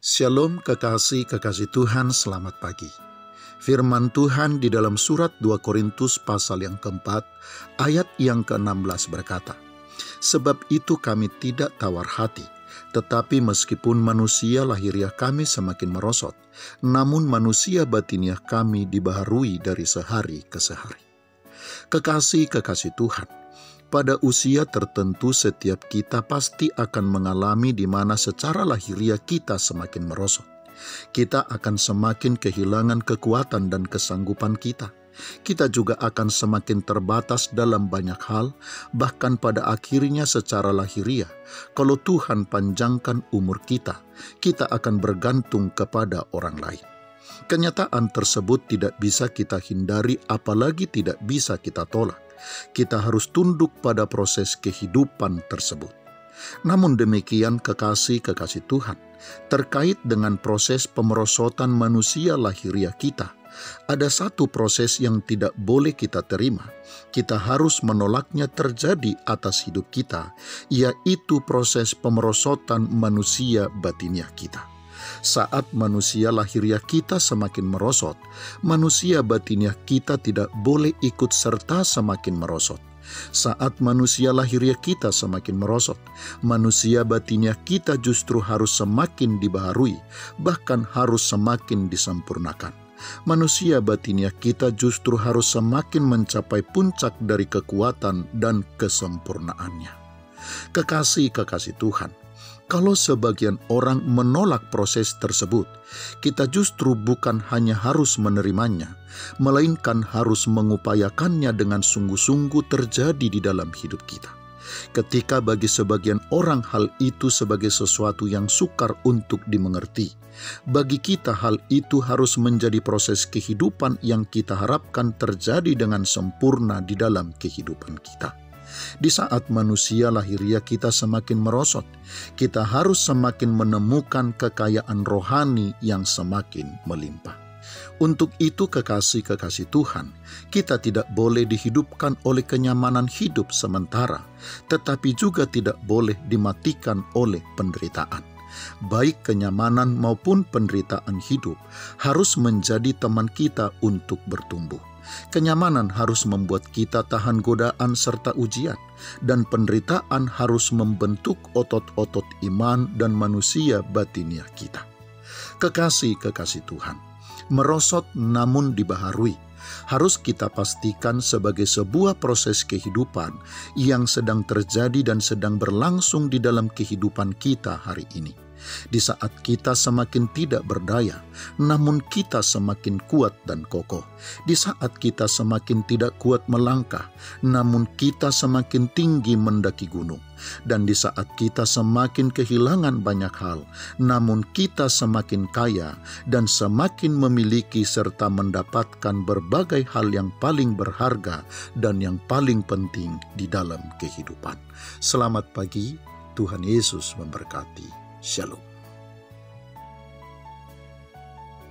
Shalom kekasih Tuhan, selamat pagi. Firman Tuhan di dalam surat 2 Korintus pasal yang keempat, ayat yang ke-16 berkata, "Sebab itu kami tidak tawar hati, tetapi meskipun manusia lahiriah kami semakin merosot, namun manusia batiniah kami dibaharui dari sehari ke sehari." Kekasih Tuhan, pada usia tertentu setiap kita pasti akan mengalami di mana secara lahiriah kita semakin merosot. Kita akan semakin kehilangan kekuatan dan kesanggupan kita. Kita juga akan semakin terbatas dalam banyak hal, bahkan pada akhirnya secara lahiriah, kalau Tuhan panjangkan umur kita, kita akan bergantung kepada orang lain. Kenyataan tersebut tidak bisa kita hindari, apalagi tidak bisa kita tolak. Kita harus tunduk pada proses kehidupan tersebut. Namun demikian kekasih Tuhan, terkait dengan proses pemerosotan manusia lahiriah kita, ada satu proses yang tidak boleh kita terima. Kita harus menolaknya terjadi atas hidup kita, yaitu proses pemerosotan manusia batiniah kita. Saat manusia lahiriah kita semakin merosot, manusia batiniah kita tidak boleh ikut serta semakin merosot. Saat manusia lahiriah kita semakin merosot, manusia batiniah kita justru harus semakin dibaharui, bahkan harus semakin disempurnakan. Manusia batiniah kita justru harus semakin mencapai puncak dari kekuatan dan kesempurnaannya. Kekasih Tuhan, kalau sebagian orang menolak proses tersebut, kita justru bukan hanya harus menerimanya, melainkan harus mengupayakannya dengan sungguh-sungguh terjadi di dalam hidup kita. Ketika bagi sebagian orang hal itu sebagai sesuatu yang sukar untuk dimengerti, bagi kita hal itu harus menjadi proses kehidupan yang kita harapkan terjadi dengan sempurna di dalam kehidupan kita. Di saat manusia lahiriah kita semakin merosot, kita harus semakin menemukan kekayaan rohani yang semakin melimpah. Untuk itu kekasih Tuhan, kita tidak boleh dihidupkan oleh kenyamanan hidup sementara, tetapi juga tidak boleh dimatikan oleh penderitaan. Baik kenyamanan maupun penderitaan hidup harus menjadi teman kita untuk bertumbuh. Kenyamanan harus membuat kita tahan godaan serta ujian, dan penderitaan harus membentuk otot-otot iman dan manusia batiniah kita. Kekasih Tuhan, merosot namun dibaharui harus kita pastikan sebagai sebuah proses kehidupan yang sedang terjadi dan sedang berlangsung di dalam kehidupan kita hari ini. Di saat kita semakin tidak berdaya, namun kita semakin kuat dan kokoh. Di saat kita semakin tidak kuat melangkah, namun kita semakin tinggi mendaki gunung. Dan di saat kita semakin kehilangan banyak hal, namun kita semakin kaya dan semakin memiliki serta mendapatkan berbagai hal yang paling berharga dan yang paling penting di dalam kehidupan. Selamat pagi, Tuhan Yesus memberkati. Shalom.